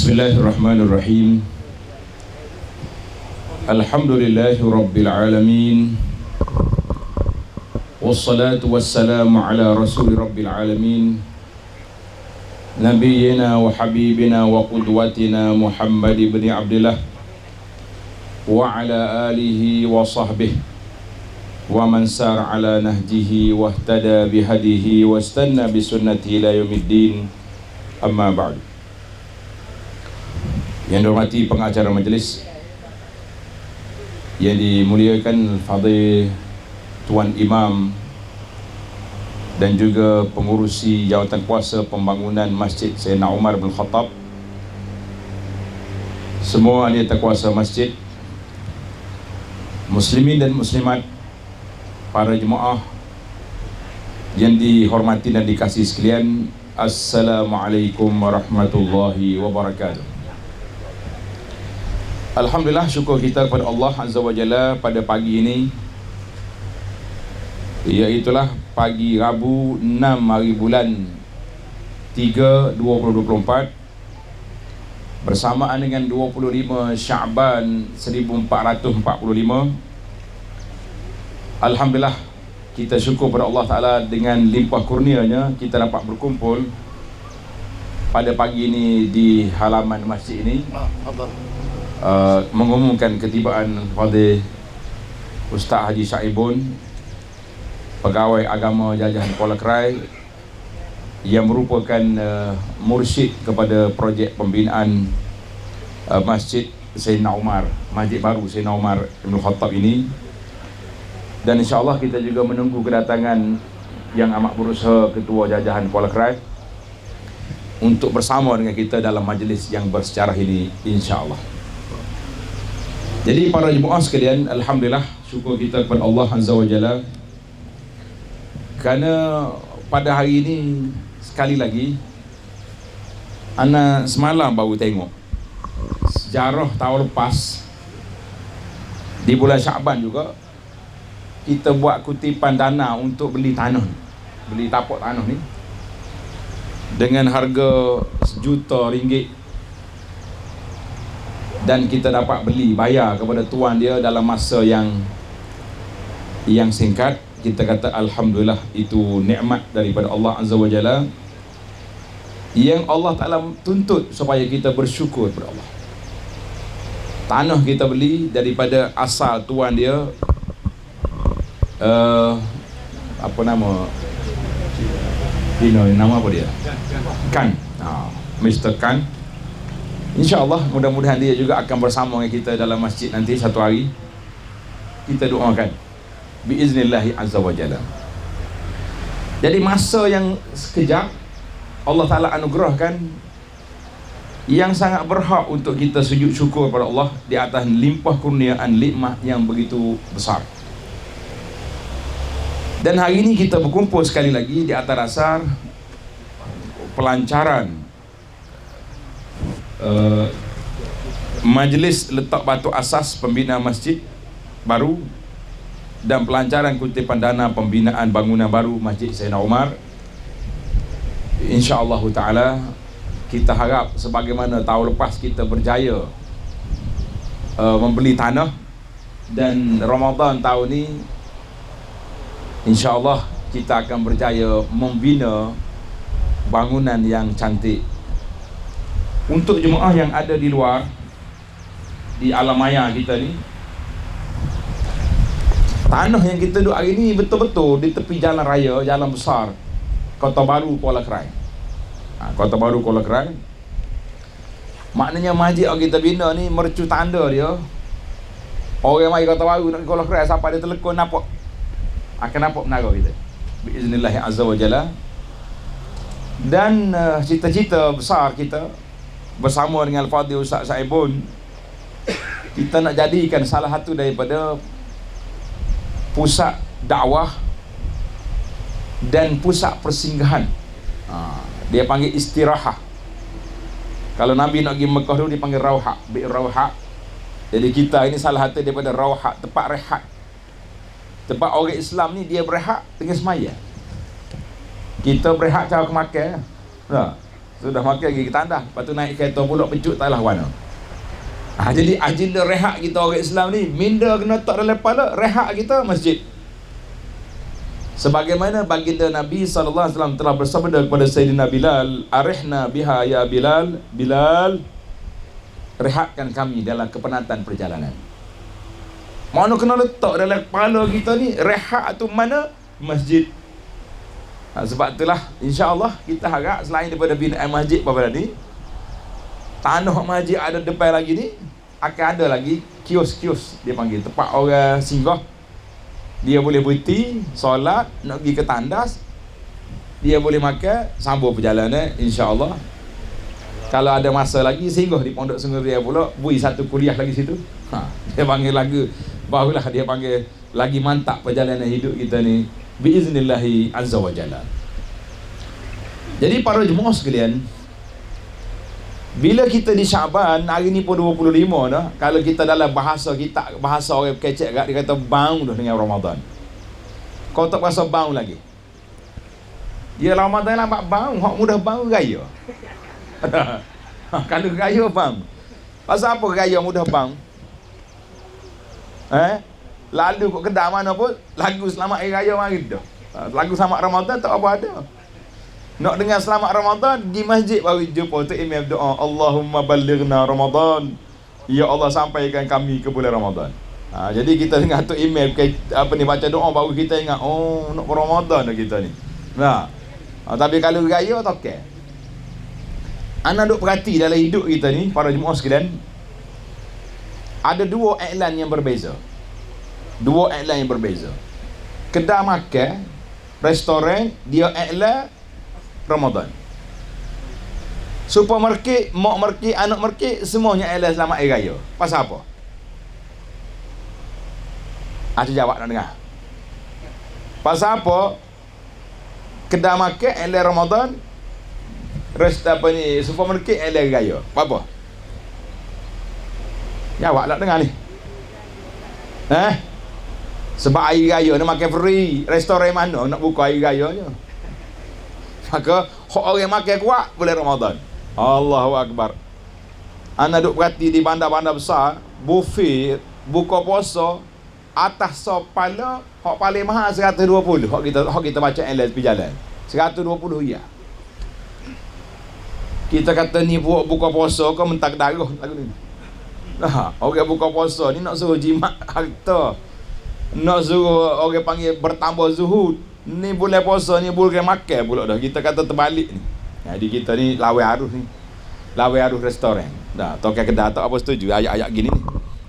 Bismillahirrahmanirrahim. Alhamdulillahi Rabbil Alamin. Wassalatu wassalamu ala Rasuli Rabbil Alamin, Nabiyyina wa habibina wa qudwatina Muhammad ibn Abdillah wa ala alihi wa sahbihi wa man sar ala nahjihi wa ihtada bihadihi wa istanna bisunnati ila yaumiddin. Amma ba'du. Yang dihormati pengacara majlis, yang dimuliakan Fadil Tuan Imam dan juga pengurusi jawatan kuasa pembangunan Masjid Sayyidina Umar bin Khattab, semua ahli kuasa masjid, muslimin dan muslimat, para jemaah yang dihormati dan dikasihi sekalian, Assalamualaikum warahmatullahi wabarakatuh. Alhamdulillah, syukur kita kepada Allah Azza wa Jalla pada pagi ini, iaitulah pagi Rabu 6 hari bulan 3 2024, bersamaan dengan 25 Sya'ban 1445. Alhamdulillah, kita syukur kepada Allah Ta'ala dengan limpah kurnianya kita dapat berkumpul pada pagi ini di halaman masjid ini, mengumumkan ketibaan Fadil Ustaz Haji Syaibun, pegawai agama jajahan Kuala Krai, yang merupakan mursyid kepada projek pembinaan Masjid Sayyidina Umar, Masjid baru Sayyidina Umar bin Khattab ini. Dan insyaAllah kita juga menunggu kedatangan yang amat berusaha Ketua Jajahan Kuala Krai untuk bersama dengan kita dalam majlis yang bersejarah ini, insyaAllah. Jadi para jemaah sekalian, Alhamdulillah, syukur kita kepada Allah Azza wa Jalla kerana pada hari ini sekali lagi ana semalam baru tengok sejarah tahun lepas di bulan Sya'ban juga kita buat kutipan dana untuk beli tanah, beli tapak tanah ni dengan harga RM1 juta, dan kita dapat beli, bayar kepada tuan dia dalam masa yang singkat. Kita kata Alhamdulillah, itu nikmat daripada Allah Azza wa Jalla yang Allah Ta'ala tuntut supaya kita bersyukur kepada Allah. Tanah kita beli daripada asal tuan dia, apa nama nama apa dia? Kan, Mr. Kan. InsyaAllah mudah-mudahan dia juga akan bersama dengan kita dalam masjid nanti satu hari. Kita doakan biiznillahi azza wa jalla. Jadi masa yang sekejap Allah Ta'ala anugerahkan yang sangat berhak untuk kita sujud syukur pada Allah di atas limpah kurniaan nikmat yang begitu besar. Dan hari ini kita berkumpul sekali lagi di atas dasar pelancaran majlis letak batu asas pembinaan masjid baru dan pelancaran kutipan dana pembinaan bangunan baru Masjid Sayyidina Umar. InsyaAllah Ta'ala, kita harap sebagaimana tahun lepas kita berjaya membeli tanah, dan Ramadan tahun ini InsyaAllah kita akan berjaya membina bangunan yang cantik. Untuk jemaah yang ada di luar, di alam maya kita ni, tanah yang kita duduk hari ni betul-betul di tepi jalan raya, jalan besar Kota Baru Kuala Krai. Kota Baru Kuala Krai, maknanya masjid yang kita bina ni mercu tanda dia. Orang mai Kota Baru nak ke Kuala Krai, sampai dia telekon nampak, akan nampak menara kita biiznillah azza wa jalla. Dan cita-cita besar kita bersama dengan Al-Fadhil Ustaz Syaibun, kita nak jadikan salah satu daripada pusat dakwah dan pusat persinggahan. Dia panggil istirahah. Kalau Nabi nak pergi Mekah dulu dia panggil rauhah, bi'r rauhah. Jadi kita ini salah satu daripada rauhah, tempat rehat. Tempat orang Islam ni dia berehat dengan semaya. Kita berehat cara kemakan. Sudah makan pergi ke tandas. Lepas tu naik kereta pula pecut taklah warna. Jadi agenda rehat kita orang Islam ni, minda kena tak dalam kepala, rehat kita masjid. Sebagaimana baginda Nabi SAW telah bersabda kepada Sayyidina Bilal, "Arihna biha ya Bilal." Bilal, rehatkan kami dalam kepenatan perjalanan. Mana kena letak dalam kepala kita ni, rehat tu mana? Masjid. Sebab itulah insya-Allah kita harap selain daripada binaan masjid pada ni, tanah masjid ada depan lagi ni, akan ada lagi kios-kios dia panggil, tempat orang singgah. Dia boleh berhenti solat, nak pergi ke tandas, dia boleh makan, sambung perjalanan insya-Allah. Kalau ada masa lagi singgah di Pondok Sungai pula, bui satu kuliah lagi situ. Dia panggil lagu, barulah dia panggil lagi mantap perjalanan hidup kita ni biiznillahi azza wa jalla. Jadi para jemaah sekalian, bila kita di Syaban, hari ni pun 25 dah. Kalau kita dalam bahasa kita, bahasa orang kecek agak, dia kata bau dah dengan Ramadan. Kau tak rasa bau lagi? Ya Ramadan lambat bau, hak mudah bau gaya. Kalau gaya bau. Pasal apa gaya mudah bau? Lalu kat kedai mana pun lagu selamat hari raya mari dah. Lagu selamat Ramadan tak apa ada. Nak dengar selamat Ramadan, di masjid baru jumpa tu imam doa, Allahumma balighna Ramadan. Ya Allah, sampaikan kami ke bulan Ramadan. Jadi kita dengar tu imam baca doa baru kita ingat, oh nak Ramadan dah kita ni. Tapi kalau raya tak okey. Ana duk perhati dalam hidup kita ni para jemaah sekalian, ada dua iklan yang berbeza. Dua iklan yang berbeza. Kedai makan, restoran, dia iklan Ramadan. Supermarket, mak market, anak market, semuanya iklan selamat hari raya. Pasal apa? Aku jawab nak dengar. Pasal apa? Kedai makan iklan Ramadan, supermarket iklan hari raya. Apa? Jawab nak dengar ni. Sebab hari raya nak makan free. Restoran mana nak buka hari raya je? Maka orang makan kuat bulan Ramadan. Allahu Akbar. Ana duk perhati di bandar-bandar besar, buffet buka puasa atas sopala hak paling mahal 120. Hak kita baca LS pi jalan. 120 ya. Kita kata ni buka puasa kau mentak darah lagu ni. Orang buka puasa ni nak suruh jimat harta. Nak suruh orang panggil bertambah zuhud. Ni bulan puasa ni bulan makan pula dah. Kita kata terbalik ni. Jadi kita ni lawan arus ni. Lawan arus restoran. Dah, tokai kedai tak apa setuju ayat-ayat gini ni.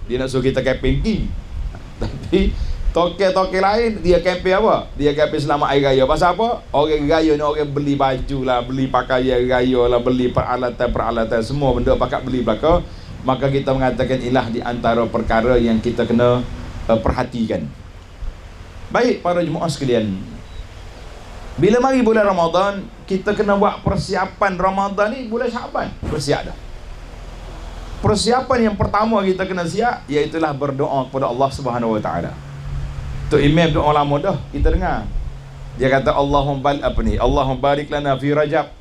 Dia nak suruh kita camping pergi. Tapi tokai lain dia camping apa? Dia camping selamat hari raya. Pasal apa? Orang raya ni orang beli baju lah, beli pakaian raya lah, beli peralatan semua benda pakat beli belaka. Maka kita mengatakan ilah di antara perkara yang kita kena perhatikan. Baik para jemaah sekalian, bila mari bulan Ramadan, kita kena buat persiapan Ramadan ni bulan Syaban. Bersiap dah. Persiapan yang pertama kita kena siap, iaitulah berdoa kepada Allah Subhanahu Wa Taala. Tu imam doa lama dah kita dengar. Dia kata Allahumma barik lana fi Rajab.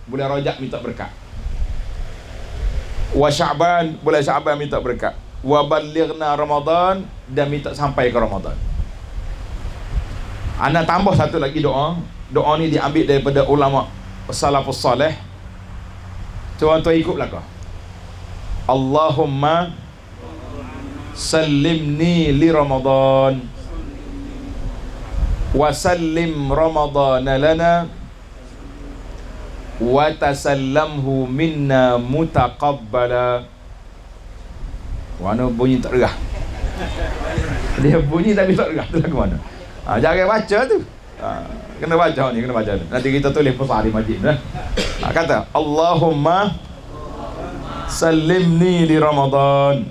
Bulan Rajab minta berkat. Wa Sya'ban, bulan Sya'ban minta berkat. Wa balighna Ramadan, dan minta sampai ke Ramadan. Ana tambah satu lagi doa. Doa ni diambil daripada ulama salafus salih. Tuan-tuan ikut belakang. Allahumma sallimni li Ramadan wa sallim Ramadan lana wa tasallamhu minna mutaqabbala. Mana bunyi tak derah. Dia bunyi tapi tak derah. Tu lagu mana? Jangan baca tu. Kena baca ni, kena baca ni. Nanti kita tulis pesan di masjid dah. Kata Allahumma sallimni li Ramadan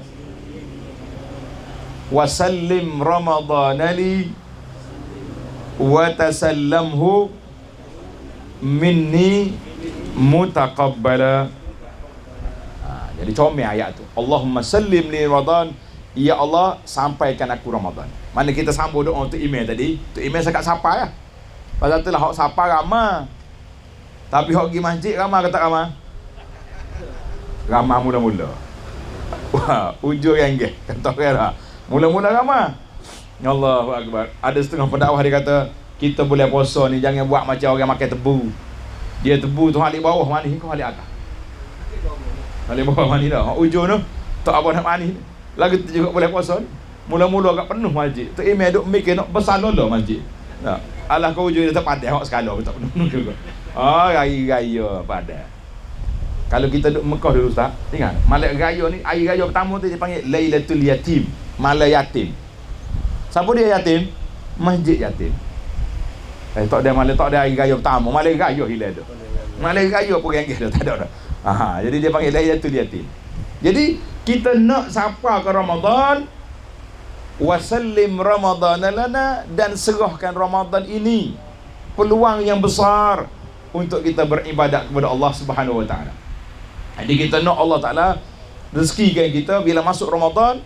wa sallim Ramadan li wa tasallamhu minni mutaqabbala. Jadi comel ayat tu. Allahumma sallim li Ramadan, ya Allah sampaikan aku Ramadan. Mana kita sambung doa untuk email tadi. Tu email sekat sapa ya. Pasal itulah hak sapa ramai. Tapi hok pergi masjid ramah ke tak ramah? Ramah mula-mula. Wah, ujur yang geh kata orang dah. Mula-mula ramah. Allahu akbar. Ada setengah pendakwah dia kata, kita boleh puasa ni jangan buat macam orang makan tebu. Dia tebu tu halik bawah mani, kau halik atas. Halik bawah mani dah. Hak ujur tu tak apa nak mani. Lagi tu juga boleh puasa ni. Mula-mula agak penuh masjid. Tu imam duk mikir nak besar lolo masjid. Nah, alah kau ujur dia tak padat hak sekali tak penuh juga. Oh, raya padat. Kalau kita duduk Mekah dulu Ustaz, ingat malam raya ni, hari raya pertama tu dia panggil Lailatul Yatim, malam yatim. Siapa dia yatim? Masjid yatim. Tak ada malam, tak ada hari raya pertama, malam raya hilang tu. Malam raya pun renggih dah, tak ada dah. Jadi dia panggil Lailatul Yatim. Jadi kita nak sapa ke Ramadan, wasallim Ramadan lana, dan serahkan Ramadan ini peluang yang besar untuk kita beribadat kepada Allah Subhanahu wa taala. Jadi kita nak Allah Ta'ala rezekikan kita bila masuk Ramadan,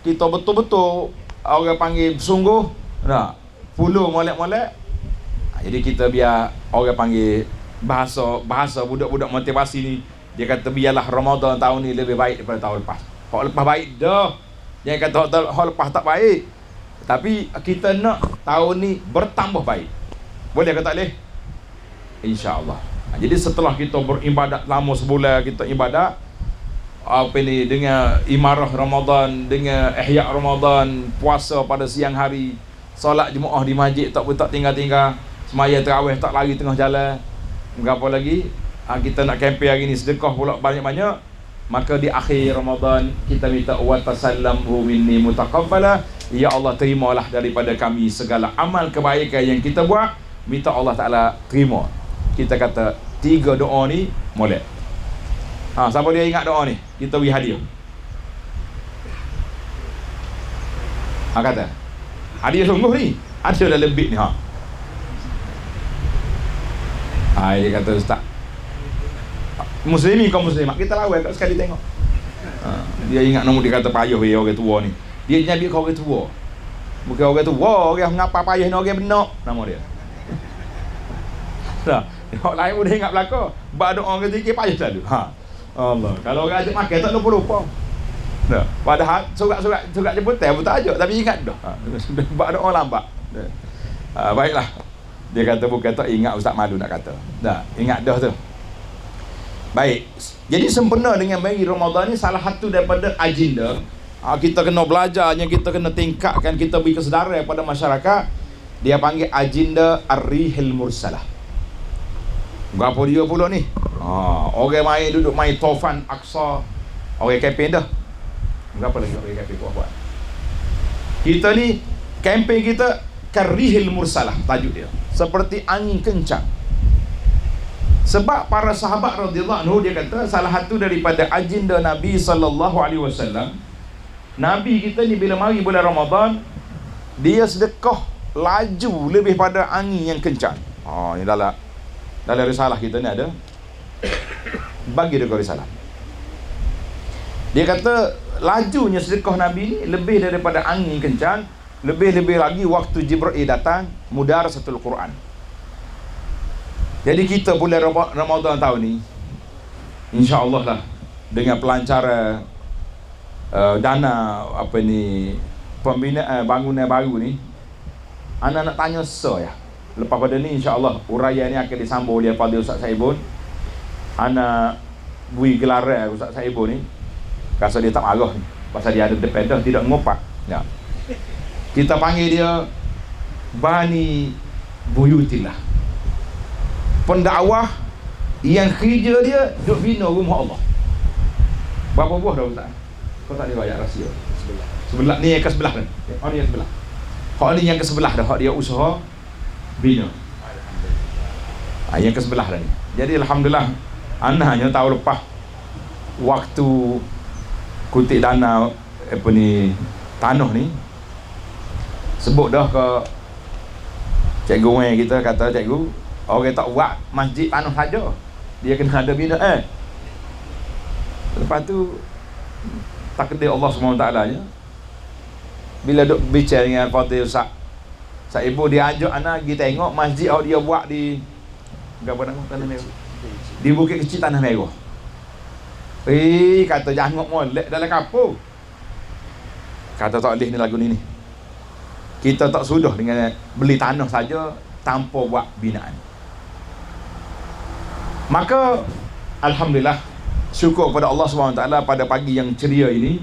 kita betul-betul orang panggil sungguh nak puluh molek-molek. Jadi kita biar orang panggil bahasa budak-budak motivasi ni, dia kata biarlah Ramadan tahun ni lebih baik daripada tahun lepas. Hak lepas baik dah. Jangan kata hak lepas tak baik. Tapi kita nak tahun ni bertambah baik. Boleh ke tak boleh? InsyaAllah. Jadi setelah kita beribadat lama sebulan, kita ibadat dengan imarah Ramadan, dengan ihya Ramadan, puasa pada siang hari, solat Jumaat di masjid tak tinggal-tinggal, semaya tarawih tak lari tengah jalan. Berapa lagi? Kita nak kempen hari ni, sedekah pula banyak-banyak. Maka di akhir Ramadan kita minta wa tasallamhu minni mutaqabbala, ya Allah terimalah daripada kami segala amal kebaikan yang kita buat, minta Allah Ta'ala terima. Kita kata 3 doa ni molek. Siapa dia ingat doa ni? Kita beri hadiah. Kata hadiah sungguh ni. Ada dah lebih ni. Dia kata Ustaz, Muslimi kau Muslimat, kita lawan kat sekali tengok. Dia ingat nombor, dia kata payah orang tua ni. Dia nyabik kau orang tua. Bukan orang tua, orang ngapa payah ni, orang benak nama dia. Dah. Orang lain boleh ingat belaka. Bak doa ke zikir payah selalu. Allah. Kalau orang ajak makan tak lupa-lupa. Dah. Padahal surat jemputan pun tak ajak, tapi ingat dah. Bak doa lambat. Baiklah. Dia kata bukan tak ingat, Ustaz malu nak kata. Dah, ingat dah tu. Baik. Jadi sempena dengan mari Ramadan ni salah satu daripada agenda kita kena belajarnya, kita kena tingkatkan, kita beri kesedaran pada masyarakat. Dia panggil agenda Ar-Rihil Mursalah. Berapa dia pula ni? Orang main duduk main Taufan Aqsa, orang kempen dah. Berapa lagi orang kempen buat? Kita ni kempen kita Karihil Mursalah tajuk dia. Seperti angin kencang. Sebab para sahabat radhiyallahu anhu, dia kata salah satu daripada agenda Nabi sallallahu alaihi wasallam, Nabi kita ni bila mari bulan Ramadan, dia sedekah laju lebih pada angin yang kencang. Ini dalam risalah kita ni ada bagi dekat risalah. Dia kata lajunya sedekah Nabi ni lebih daripada angin kencang, lebih-lebih lagi waktu Jibril datang mudarasatul Quran. Jadi kita bulan Ramadan tahun ni, insya-Allah lah, dengan pelancaran dana pembinaan bangunan baru ni, anak nak tanya ya. Lepas pada ni insya-Allah uraian ni akan disambung oleh Fadil Ustaz Saibun. Anak bui gelaran Ustaz Saibun ni, rasa dia tak marah ni, pasal dia ada depan dah tidak ngopak. Ya. Kita panggil dia Bani Buyutillah. Pendakwah yang kerja dia duk bina rumah Allah. Berapa buah dah Ustaz? Kau tak ada bayar rahsia. Sebelah ni yang ke sebelah kan? Ni yang sebelah. Hak ni yang ke sebelah dah, hak dia usaha bina. Yang ke sebelah dah ni. Jadi alhamdulillah, anaknya tahun lepas waktu kutip dana tanah ni, sebut dah ke cikgu Wen kita, kata cikgu, orang tak buat masjid tanah saja, dia kena ada bina. Lepas tu takdir Allah SWT nya, bila duk bicara dengan Fadil Ustaz Ibu, dia ajak anak pergi tengok masjid yang dia buat di apa nama tanah ni, Di Bukit Kecil Tanah Merah. Kata jangok molek dalam kapur. Kata tak boleh ni lagu ni. Kita tak sudah dengan beli tanah saja tanpa buat binaan. Maka alhamdulillah, syukur kepada Allah SWT pada pagi yang ceria ini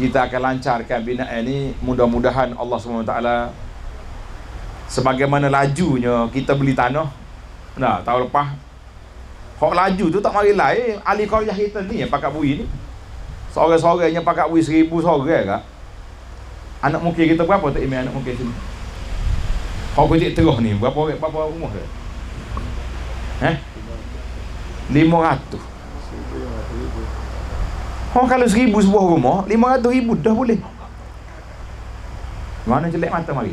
kita akan lancarkan binaan ini. Mudah-mudahan Allah SWT sebagaimana lajunya kita beli tanah. Nah, tahun lepas hok laju tu tak mari lain ahli qaryah kita ni yang pakat bui ni. Seorang-seorangnya pakat bui 1000 seorang kak. Anak mungkin kita berapa tak email anak mungkin sini? Hok kecil terus ni berapa rumah dia? 500. Hok kalau 1000 sebuah rumah, 500,000 dah boleh. Mana jelek mata mari.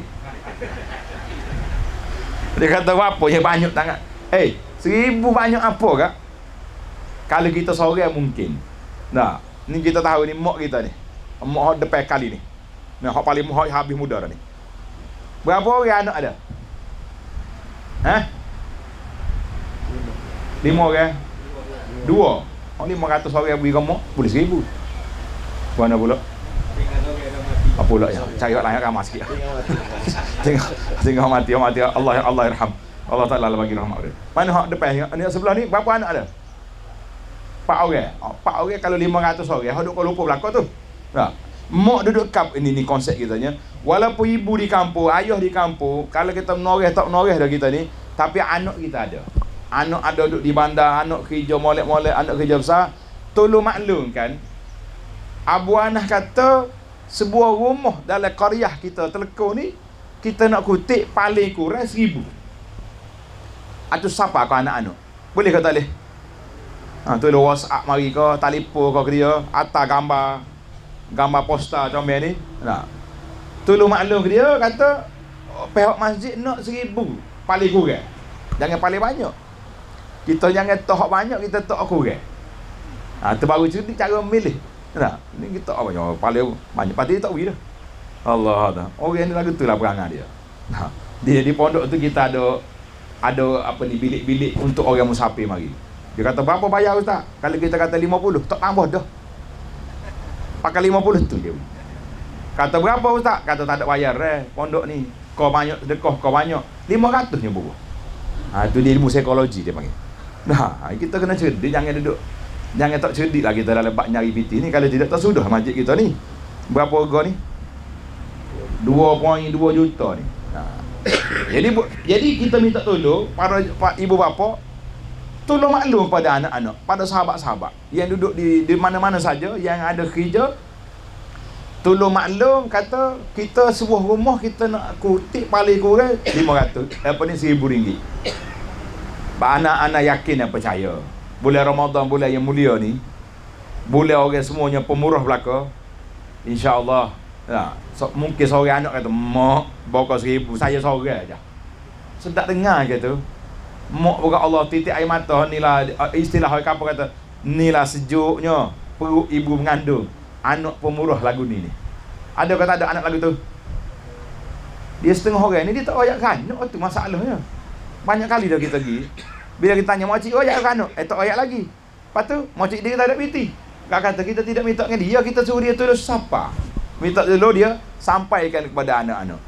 Dia kata apa yang banyak sangat. 1000 banyak apa kak? Kalau kita seorang mungkin. Nah, ni kita tahu ni mak kita ni. Mak depan kali ni. Nah, hak paling hak habis muda dah ni. Berapa orang anak ada? 5 orang. 2. Oh 500 orang beri mak boleh 1000. Mana pula? Apa pula ya? Cari orang lain ramah sikit. Tengok mati Allah irham. Allah Ta'ala bagi rahmat dia. Mana hak depan ni sebelah ni berapa anak ada? 4 orang. 4 orang kalau 500 orang, hak duk kau lupa belakang tu. Nah, mak duduk kap ini konsep kitanya. Walaupun ibu di kampung, ayah di kampung, kalau kita menoreh tak menoreh dah kita ni, tapi anak kita ada. Anak ada duduk di bandar, anak kerja molek-molek, anak kerja besar. Tolong maklum kan. Abu Anah kata sebuah rumah dalam qaryah kita Telekong ni, kita nak kutip paling kurang 1000. Atau siapa kau anak-anak? Boleh ke tak boleh? Tu lo WhatsApp mari ke, telefon ke dia, atas gambar poster comel ni. Nah. Tolong maklum ke dia kata pihak masjid nak 1000 paling kurang. Jangan paling banyak. Kita jangan tok banyak, kita tok kurang. Tu baru cerdik cara memilih. Nah, ni kita apa paling banyak pasti tak boleh dah. Allah dah. Orang ni lagu tu lah perangai dia. Nah, dia di pondok tu kita ada apa ni bilik-bilik untuk orang musafir mari. Dia kata berapa bayar ustaz? Kalau kita kata 50, tak tambah dah. Pakai 50 tu je. Kata berapa ustaz? Kata tak ada bayar pondok ni. Kau banyak sedekah, kau banyak. 500 nya buruh. Tu dia ilmu psikologi dia panggil. Nah, kita kena cerdik, jangan tak cerdik lah kita dalam bab nyari piti ni. Kalau tidak tak sudah masjid kita ni. Berapa harga ni? 2.2 juta ni. Jadi kita minta tolong para ibu bapa, tolong maklum pada anak-anak, pada sahabat-sahabat yang duduk di mana-mana saja yang ada kerja. Tolong maklum kata kita sebuah rumah kita nak kutip paling kurang 500, apa ni 1000 ringgit. Anak-anak yakin dan percaya bulan Ramadan, bulan yang mulia ni, bulan orang semuanya pemurah belaka, insya-Allah. Mungkin seorang anak kata mak bawa 1000, saya seorang aja. Sedap dengar ke tu. Mak bukan Allah titik air mata ni lah istilah orang kampung kata inilah sejuknya perut ibu mengandung anak pemurah lagu ni. Ada kata ada anak lagu tu. Dia setengah orang ni dia tak royak kanak tu masalahnya. Banyak kali dah kita pergi. Bila kita tanya makcik royak kanak, tak royak lagi. Lepas tu makcik dia tak ada piti. Kak kata kita tidak minta dengan dia, kita suruh dia tulis siapa. Minta dulu dia sampaikan kepada anak-anak.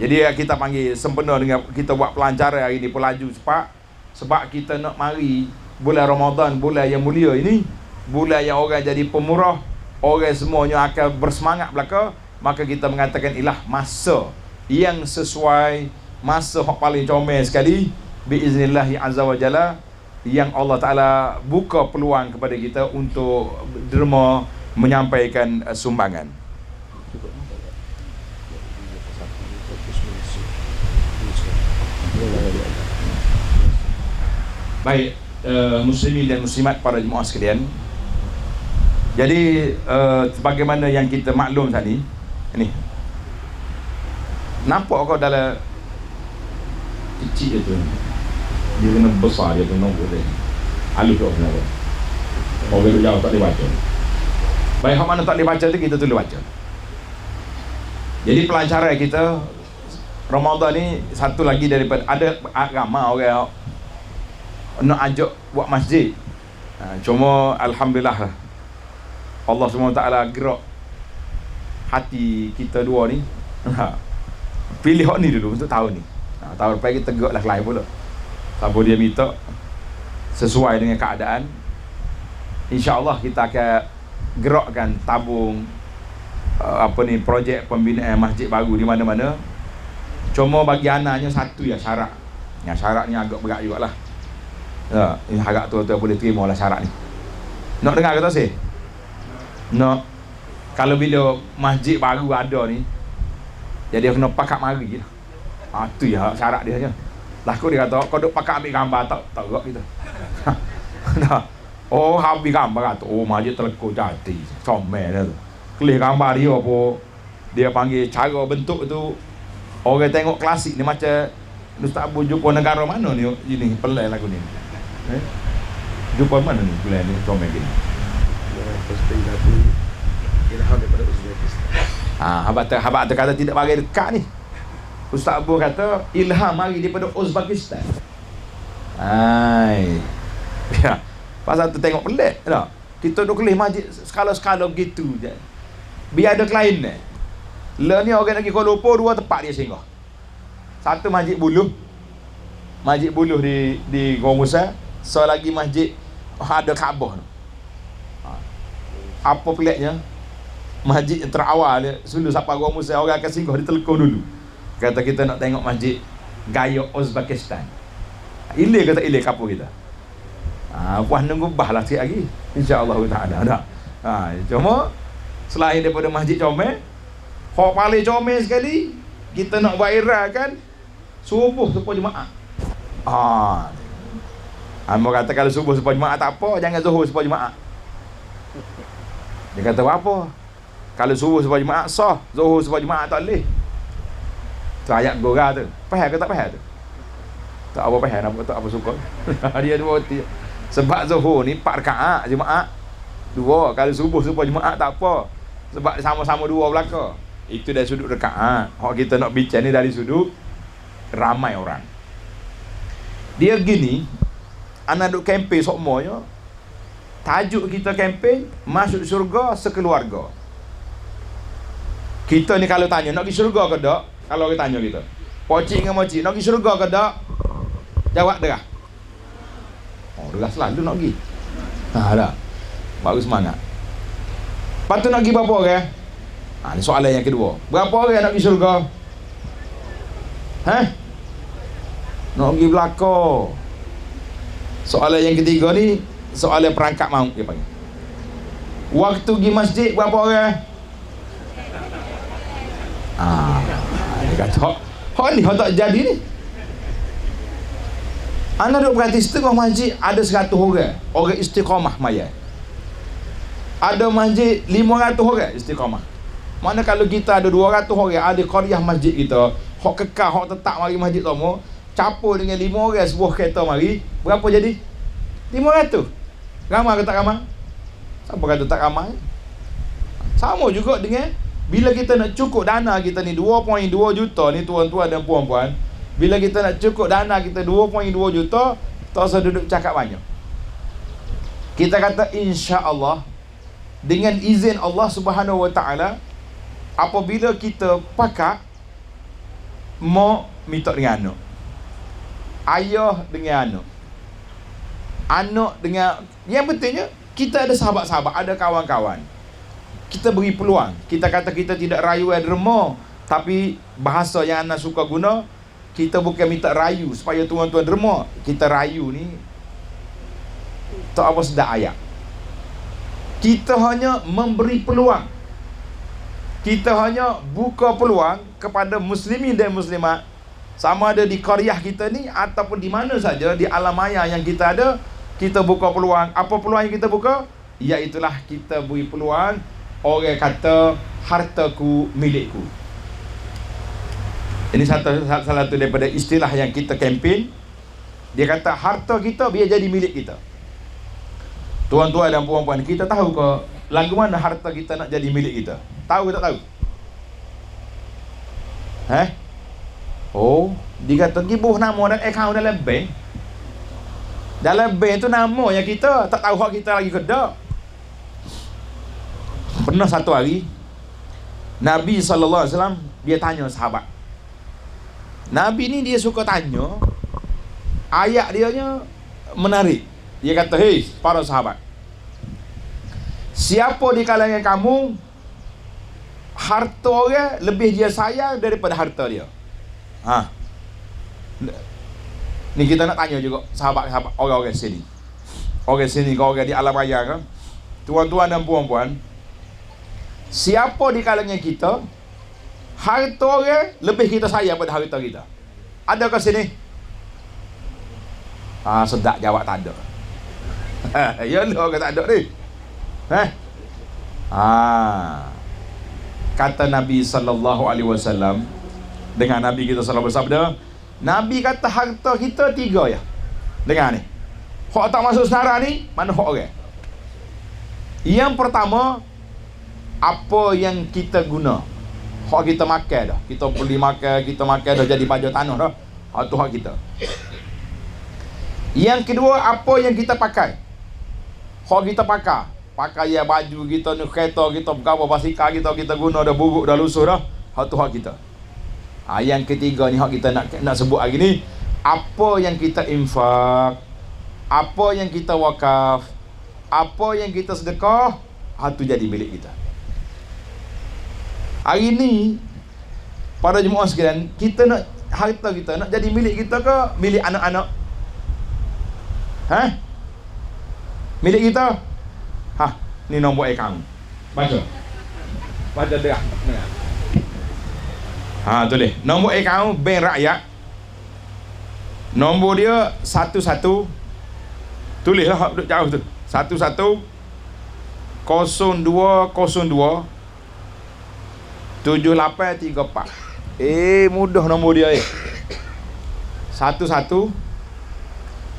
Jadi kita panggil sempena dengan kita buat pelancaran hari ni pelaju cepat. Sebab kita nak mari bulan Ramadan, bulan yang mulia ini, bulan yang orang jadi pemurah, orang semuanya akan bersemangat belaka. Maka kita mengatakan ilah masa yang sesuai, masa yang paling comel sekali biiznillahi azza wa jalla, yang Allah Ta'ala buka peluang kepada kita untuk derma menyampaikan sumbangan. Baik, muslimin dan muslimat para jemaah sekalian. Jadi sebagaimana yang kita maklum tadi, ni nampak kau dalam kecil tu, dia kena besar, dia kena nombor dia halus tu sebenarnya. Orang jauh tak boleh baca. Baik, hak mana tak boleh baca tu kita tulis baca. Jadi pelancaran kita Ramadan ni satu lagi daripada ada ramai orang nak ajak buat masjid. Cuma alhamdulillah lah, Allah SWT gerak hati kita dua ni. Pilih hak ni dulu untuk tahun ni. Tahun lepas kita tegak lah lain pula. Siapa dia minta sesuai dengan keadaan, InsyaAllah kita akan gerakkan tabung projek pembinaan masjid baru di mana-mana. Cuma bagi anaknya satu ya syarat. Yang syarat ni agak berat juga lah. Ini harap tuan-tuan boleh terima lah syarat ni. Nak dengar kata sih? Nak. Kalau bila masjid baru ada ni, jadi dia kena pakat mari lah. Tu ya syarat dia je. Laku dia kata, kau duk pakat ambil gambar tak gerak kita. Oh, habis gambar kata, oh masjid telekuk jadi. Comel dah tu. Kelih gambar dia apa, dia panggil cara bentuk tu, orang tengok klasik ni macam Ustaz Abu jumpa negara mana ni ini pelai lagu ni. Jumpa mana ni pelai ni comel gini. Ilham daripada Uzbekistan. Habat kata tidak bagi dekat ni. Ustaz Abu kata ilham mari daripada Uzbekistan. Ya. Pasal tu tengok pelik tak? Kita duk kelih masjid skala-skala begitu je. Biar ada klien ni. Lah ni orang lagi Kuala Lumpur, dua tempat dia singgah. Satu Masjid Buluh. Masjid Buluh di Gua Musa. So lagi masjid ada Kaabah tu. Apa peliknya? Masjid yang terawal dia, sebelum sampai Gua Musa, orang akan singgah di Telukor dulu. Kata kita nak tengok masjid gaya Uzbekistan. Ilir kata ilir kapur kita. Puas nunggu bah lah sikit lagi, InsyaAllah ta'ala. Cuma selain daripada masjid comel, hak paling comel sekali kita nak buat kan subuh supaya jemaah. Amba kata kalau subuh supaya jemaah tak apa, jangan zuhur supaya jemaah. Dia kata apa? Kalau subuh supaya jemaah sah, zuhur supaya jemaah tak boleh. Tu ayat Gora tu. Faham ke tak faham tu? Tak apa faham, tak apa suka. Dia dua hati. Sebab zuhur ni 4 rakaat jemaah 2. Kalau subuh supaya jemaah tak apa. Sebab sama-sama 2 belaka. Itu dari sudut rakaat. Hak kita nak bincang ni dari sudut ramai orang. Dia gini, anak duk kempen semuanya. Tajuk kita kempen masuk syurga sekeluarga. Kita ni kalau tanya nak pergi syurga ke tak? Kalau kita tanya kita, pocik dengan mocik nak pergi syurga ke tak? Jawab derah. Derah selalu nak pergi. Dah. Baru semangat. Lepas tu nak pergi berapa orang? Ni soalan yang kedua. Berapa orang nak pergi syurga? Nak pergi belakang. Soalan yang ketiga ni, soalan perangkap maut dia panggil. Waktu pergi masjid berapa orang? Dia kata, ni tak jadi ni. Anda duk berhati setengah masjid ada 100 orang. Orang istiqamah mayat. Ada masjid 500 orang istiqamah. Mana kalau kita ada 200 orang, ada qaryah masjid kita, hak kekal, hak tetap mari masjid semua, campur dengan 5 orang sebuah kereta mari, berapa jadi? 500. Ramai ke tak ramai? Siapa kata tak ramai? Sama juga dengan bila kita nak cukup dana kita ni 2.2 juta ni tuan-tuan dan puan-puan, bila kita nak cukup dana kita 2.2 juta, tak usah duduk cakap banyak. Kita kata insya-Allah dengan izin Allah Subhanahu Wa Taala, apabila kita pakat mau minta dengan anak, ayah dengan anak dengan, yang pentingnya kita ada sahabat-sahabat, ada kawan-kawan. Kita beri peluang. Kita kata kita tidak rayu derma, tapi bahasa yang anak suka guna, kita bukan minta rayu supaya tuan-tuan derma. Kita rayu ni tak apa sedap ayat. Kita hanya memberi peluang. Kita hanya buka peluang kepada muslimin dan muslimat, sama ada di qaryah kita ni ataupun di mana saja di alam maya yang kita ada, kita buka peluang. Apa peluang yang kita buka? Iaitulah kita beri peluang. Orang kata hartaku milikku. Ini salah satu daripada istilah yang kita kempen. Dia kata harta kita biar jadi milik kita. Tuan-tuan dan puan-puan, kita tahu ke lagu mana harta kita nak jadi milik kita? Tahu ke tak tahu? Dia kata gibuh nama dan account dalam bank. Dalam bank tu nama yang kita tak tahu hak kita lagi ke tak. Pernah satu hari Nabi SAW dia tanya sahabat. Nabi ni dia suka tanya, ayat dia nya menarik. Dia kata, "Hei para sahabat, siapa di kalangan kamu harta orang lebih dia sayang daripada harta dia?" Ni kita nak tanya juga sahabat-sahabat orang-orang sini. Orang sini ke orang di alam raya kan. Tuan-tuan dan puan-puan, siapa di kalangan kita harta orang lebih kita sayang pada harta kita? Ada ke sini? Sedap jawab tak ada. Ya lah, tak ada ni. Kata Nabi SAW, dengan Nabi kita selalu bersabda, Nabi kata harta kita 3 ya. Dengar ni. Hak tak masuk senarai ni, mana hak orang? Yang pertama, apa yang kita guna. Hak kita makan dah. Kita beli makan, kita makan dah jadi baju tanah dah. Hak tu hak kita. Yang kedua, apa yang kita pakai. Hak kita pakai. Pakai ya baju kita ni, kereta kita, berapa basikal kita guna dah buruk dah lusuh dah. Hak tu hak kita. Yang ketiga ni hak kita nak sebut hari ni, apa yang kita infak, apa yang kita wakaf, apa yang kita sedekah, hak tu jadi milik kita. Hari ni para jemaah sekalian, kita nak harta kita nak jadi milik kita ke milik anak-anak? Milik kita? Ni nombor akaun. Baca dah. Tulis. Nombor akaun Bank Rakyat. Nombor dia 11. Tulislah duduk jauh tu. 11 0202 7834. Mudah nombor dia 11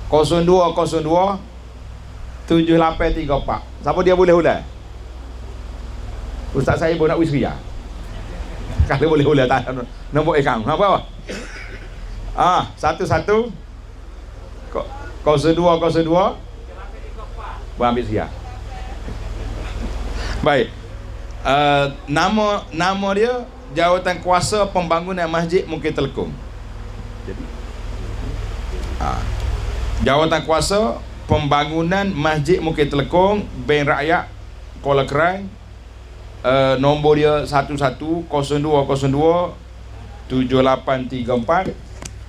0202 7834. Siapa dia boleh ulang? Ustaz saya pun nak wis ria. Kalau boleh ulang tak nombor akaun. Apa? 11 0202 buat ambil sia. Baik. Nama dia Jawatan Kuasa Pembangunan Masjid Mungkin Telukong. Jadi Jawatan Kuasa Pembangunan Masjid Mungkin Telukong, Bank Rakyat Kuala Krai. Nombor dia 11 0202 7834.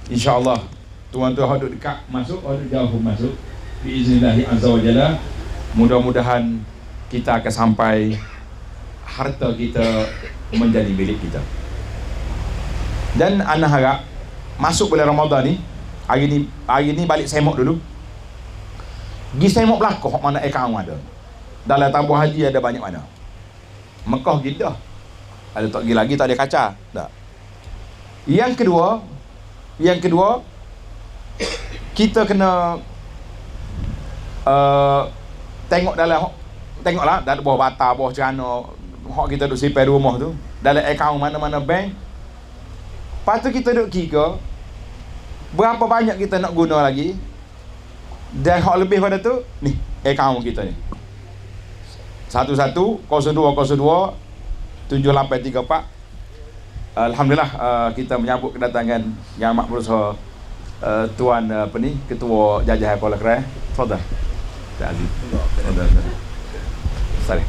InsyaAllah tuan-tuan duduk dekat masuk, duduk jauh masuk. Biiznillah azza wa jalla. Mudah-mudahan kita akan sampai harta kita menjadi milik kita. Dan ana harap masuk bulan Ramadan ni, hari ni balik semok dulu. Gi semok belakang hok mana akaun ada. Dalam tabung haji ada banyak mana. Mekah gitu. Ada tak pergi lagi tak ada kaca. Tak. Yang kedua kita kena tengoklah dalam bawah bata, bawah celana hak kita duk simpan rumah tu, dalam akaun mana-mana bank. Lepas tu kita duk kira berapa banyak kita nak guna lagi. Dan hak lebih pada tu, ni akaun kita ni 11 0202 7834. Alhamdulillah, kita menyambut kedatangan Yang Amat Berusaha Tuan Ketua Jajahan Kuala Krai. Fadhal. Cik Aziz. Sorry.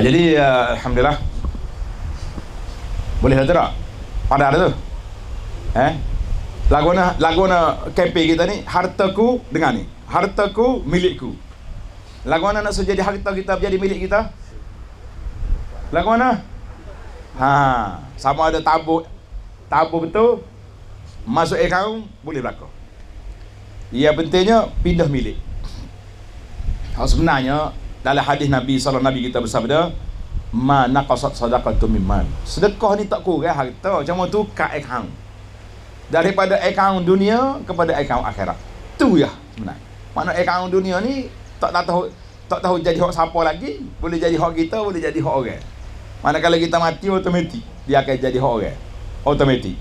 Jadi alhamdulillah. Boleh tak? Pada ada tu. Laguna kempen kita ni, hartaku dengar ni. Hartaku milikku. Lagu mana nak jadi harta kita menjadi milik kita? Lagu mana? Sama ada tabur betul, masuk akaun boleh berlaku. Yang pentingnya pindah milik. Sebenarnya dalam hadis Nabi sallallahu alaihi kita bersabda, ma naqasat sadaqatu min mal. Sedekah ni tak kurang harta, cuma tukar akaun. Daripada akaun dunia kepada akaun akhirat. Tu ya sebenarnya. Mana akaun dunia ni tak tahu jadi hak siapa lagi. Boleh jadi hak kita, boleh jadi hak orang. Manakala kita mati, automatik dia akan jadi hak orang. Automatik.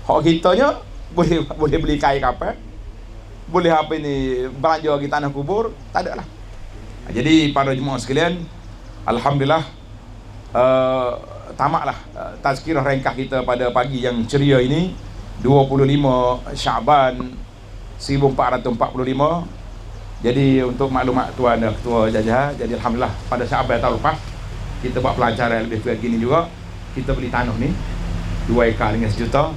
Hak kitanya boleh beli kain kapal, boleh apa ni belanja di tanah kubur, tak ada lah. Jadi para jemaah sekalian, alhamdulillah tamatlah tazkirah ringkas kita pada pagi yang ceria ini, 25 Syaban 1445. Jadi untuk maklumat tuan dan ketua jajahan, jadi alhamdulillah pada Syaban tahun lepas kita buat pelancaran lebih kurang gini juga. Kita beli tanah ni 2 ekar dengan 1 juta.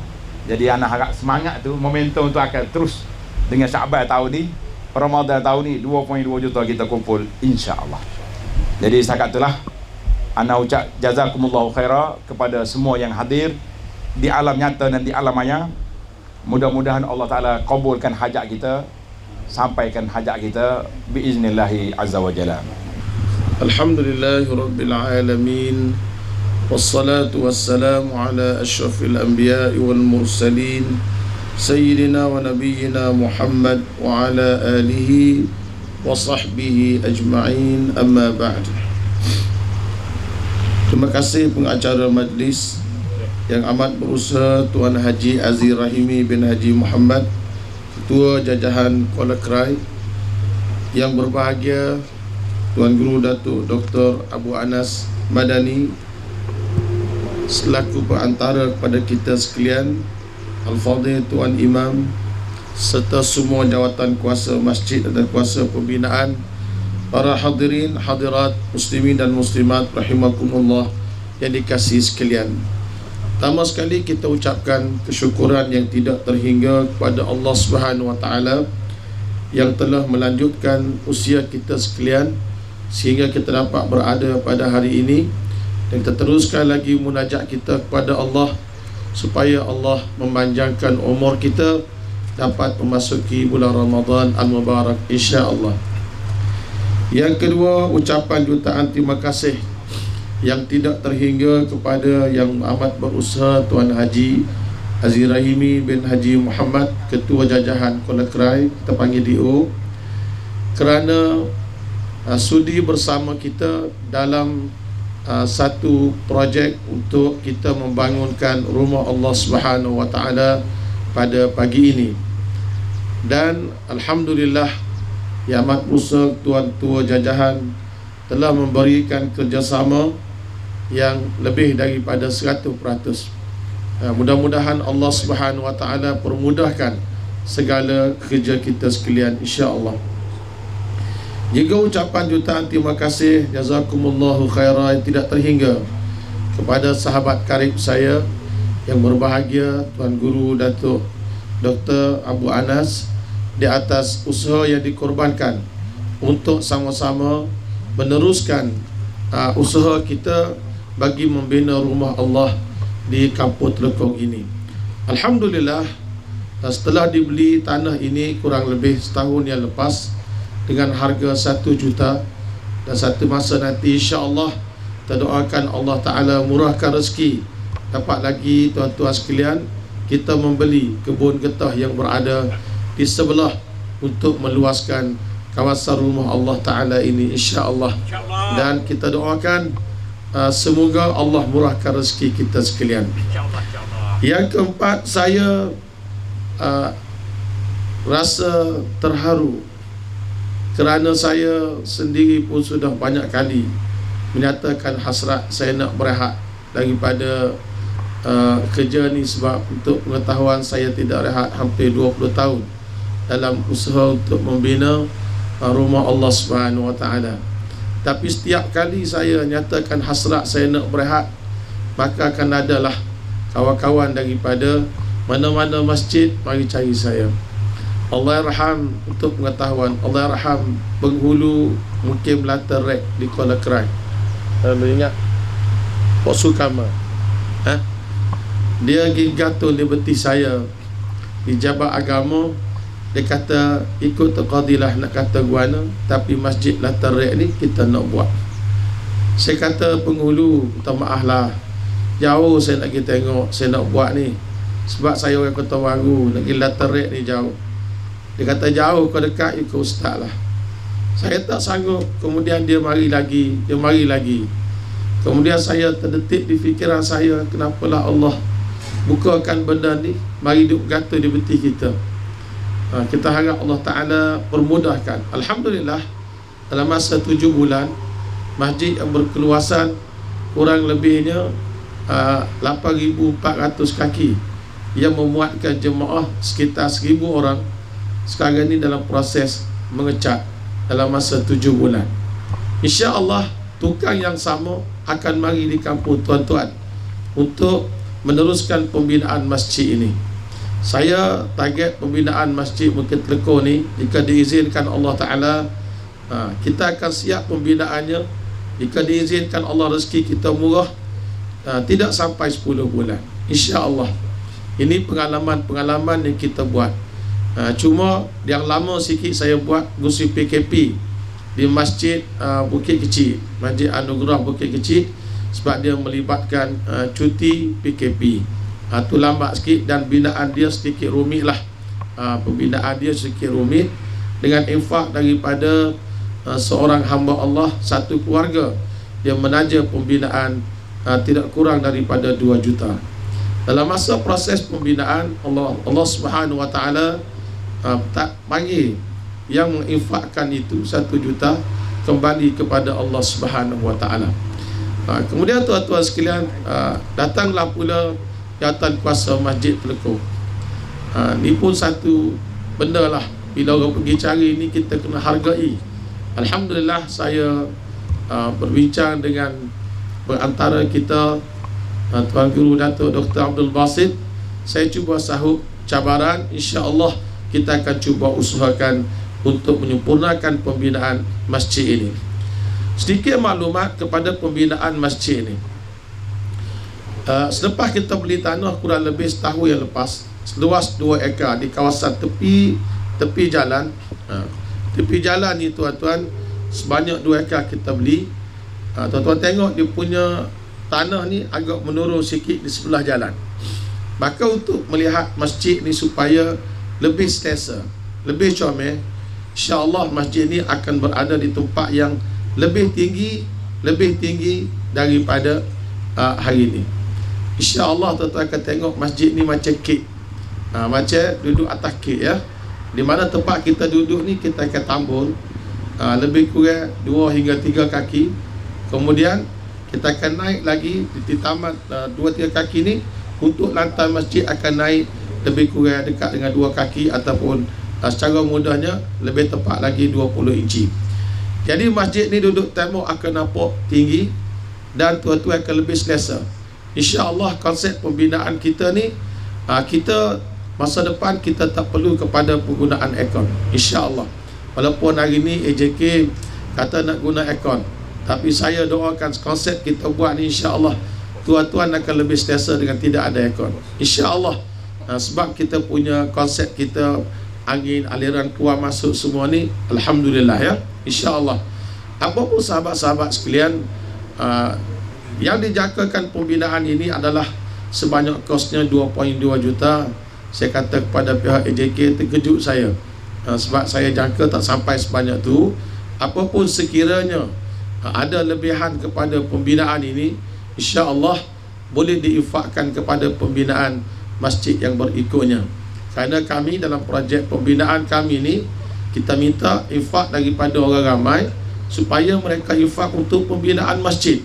Jadi anak harap semangat tu, momentum tu akan terus dengan Syaban tahun ni, Ramadan tahun ni 2.2 juta kita kumpul insya-Allah. Jadi setakat itulah ana ucap jazakumullahu khaira kepada semua yang hadir di alam nyata dan di alam maya. Mudah-mudahan Allah Taala kabulkan hajat kita, sampaikan hajat kita biiznillahi azza wa jalla. Alhamdulillahirabbil alamin. Wassalatu wassalamu ala asyrafil anbiya'i wal mursalin Sayyidina wa nabiyyina Muhammad wa ala alihi wa sahbihi ajma'in, amma ba'd. Terima kasih pengacara majlis yang amat berusaha, Tuan Haji Aziz Rahimi bin Haji Muhammad, Ketua Jajahan Kuala Krai. Yang berbahagia Tuan Guru Datuk Dr. Abu Anas Madani selaku perantara kepada kita sekalian, Al-Fadhil Tuan Imam, serta semua jawatan kuasa masjid dan kuasa pembinaan, para hadirin hadirat muslimin dan muslimat rahimakumullah yang dikasihi sekalian. Pertama sekali kita ucapkan kesyukuran yang tidak terhingga kepada Allah Subhanahu wa taala yang telah melanjutkan usia kita sekalian sehingga kita dapat berada pada hari ini, dan kita teruskan lagi munajat kita kepada Allah supaya Allah memanjangkan umur kita dapat memasuki bulan Ramadan al-Mubarak insya-Allah. Yang kedua, ucapan jutaan terima kasih yang tidak terhingga kepada yang amat berusaha Tuan Haji Aziz Rahimi bin Haji Muhammad, Ketua Jajahan Kuala Krai, kita panggil DO, kerana sudi bersama kita dalam satu projek untuk kita membangunkan rumah Allah Subhanahu wa taala pada pagi ini. Dan alhamdulillah yang amat berusaha Tuan Tua Jajahan telah memberikan kerjasama yang lebih daripada 100%. Mudah-mudahan Allah Subhanahu wa taala permudahkan segala kerja kita sekalian insya-Allah. Juga ucapan jutaan terima kasih jazakumullahu khairan tidak terhingga kepada sahabat karib saya yang berbahagia Tuan Guru Datuk Dr. Abu Anas di atas usaha yang dikorbankan untuk sama-sama meneruskan usaha kita bagi membina rumah Allah di Kampung Telekong ini. Alhamdulillah, setelah dibeli tanah ini kurang lebih setahun yang lepas dengan harga 1 juta, dan satu masa nanti insya-Allah kita doakan Allah Ta'ala murahkan rezeki, dapat lagi tuan-tuan sekalian kita membeli kebun getah yang berada di sebelah untuk meluaskan kawasan rumah Allah Ta'ala ini insya-Allah. Dan kita doakan semoga Allah murahkan rezeki kita sekalian. Yang keempat, saya rasa terharu kerana saya sendiri pun sudah banyak kali menyatakan hasrat saya nak berehat daripada kerja ni, sebab untuk pengetahuan saya tidak rehat hampir 20 tahun dalam usaha untuk membina rumah Allah Subhanahu wa taala. Tapi setiap kali saya nyatakan hasrat saya nak berehat, maka akan adalah kawan-kawan daripada mana-mana masjid mari cari saya. Allah yarham, untuk pengetahuan, Allah yarham penghulu Mukim Melata Rek di Kuala Krai, mengingat Pok Sukama, dia pergi gatul liberty saya di Jabat Agama. Dia kata ikut qadilah nak kata guana, tapi masjid Melata Rek ni kita nak buat. Saya kata penghulu, minta maaf lah, jauh saya nak pergi tengok, saya nak buat ni sebab saya orang Kota Baru, nak pergi Melata Rek ni jauh. Dia kata jauh ke dekat ikut ustaz lah. Saya tak sanggup. Kemudian dia mari lagi, dia mari lagi. Kemudian saya terdetik di fikiran saya, kenapalah Allah bukakan benda ni, mari duk kata di beti kita. Kita harap Allah Ta'ala permudahkan. Alhamdulillah, dalam masa 7 bulan, masjid yang berkeluasan kurang lebihnya 8,400 kaki yang memuatkan jemaah sekitar 1,000 orang sekarang ini dalam proses mengecat dalam masa 7 bulan. InsyaAllah tukang yang sama akan mari di kampung tuan-tuan untuk meneruskan pembinaan masjid ini. Saya target pembinaan masjid Bukit Telekor ni, jika diizinkan Allah Ta'ala, kita akan siap pembinaannya. Jika diizinkan Allah, rezeki kita murah, tidak sampai 10 bulan, insya-Allah. Ini pengalaman-pengalaman yang kita buat. Cuma yang lama sikit saya buat gusi PKP di Masjid Bukit Kecil, Masjid Anugerah Bukit Kecil, sebab dia melibatkan cuti PKP. Itu lambat sikit dan binaan dia sedikit rumit lah. Pembinaan dia sedikit rumit dengan infak daripada seorang hamba Allah, satu keluarga yang menaja pembinaan tidak kurang daripada 2 juta. Dalam masa proses pembinaan, Allah Subhanahu Wa Taala tak panggil yang menginfakkan itu 1 juta kembali kepada Allah Subhanahu Wa Taala. Kemudian tuan-tuan sekalian, datanglah pula jawatan kuasa Masjid Telekor. Ni pun satu benda lah, bila orang pergi cari ni kita kena hargai. Alhamdulillah, saya berbincang dengan berantara kita, Tuan Guru Datuk Dr. Abdul Basit. Saya cuba sahut cabaran, insya-Allah kita akan cuba usahakan untuk menyempurnakan pembinaan masjid ini. Sedikit maklumat kepada pembinaan masjid ini. Selepas kita beli tanah kurang lebih setahun yang lepas, seluas 2 ekar di kawasan tepi jalan. Tepi jalan ni tuan-tuan, sebanyak 2 ekar kita beli. Tuan-tuan tengok dia punya tanah ni agak menurun sikit di sebelah jalan. Maka untuk melihat masjid ni supaya lebih selesa, lebih comel, insya-Allah masjid ni akan berada di tempat yang lebih tinggi daripada hari ini. InsyaAllah tuan-tuan akan tengok masjid ni macam kek, macam duduk atas kek ya. Di mana tempat kita duduk ni kita akan tambun lebih kurang 2 hingga 3 kaki. Kemudian kita akan naik lagi di tamat 2-3 kaki ni. Untuk lantai masjid akan naik lebih kurang dekat dengan 2 kaki, ataupun secara mudahnya lebih tepat lagi 20 inci. Jadi masjid ni duduk tembok akan nampak tinggi dan tuan-tuan akan lebih selesa. InsyaAllah konsep pembinaan kita ni, kita masa depan kita tak perlu kepada penggunaan aircon, insya-Allah. Walaupun hari ni AJK kata nak guna aircon, tapi saya doakan konsep kita buat ni insya-Allah tuan-tuan akan lebih selesa dengan tidak ada aircon, insya-Allah. Sebab kita punya konsep kita, angin, aliran keluar masuk semua ni, alhamdulillah ya, insya-Allah. Apapun sahabat-sahabat sekalian, yang dijangkakan pembinaan ini adalah sebanyak kosnya 2.2 juta. Saya kata kepada pihak AJK, terkejut saya, sebab saya jangka tak sampai sebanyak tu. Apapun sekiranya ada lebihan kepada pembinaan ini, insya-Allah boleh diinfakkan kepada pembinaan masjid yang berikutnya. Kerana kami dalam projek pembinaan kami ni, kita minta infak daripada orang ramai supaya mereka infak untuk pembinaan masjid.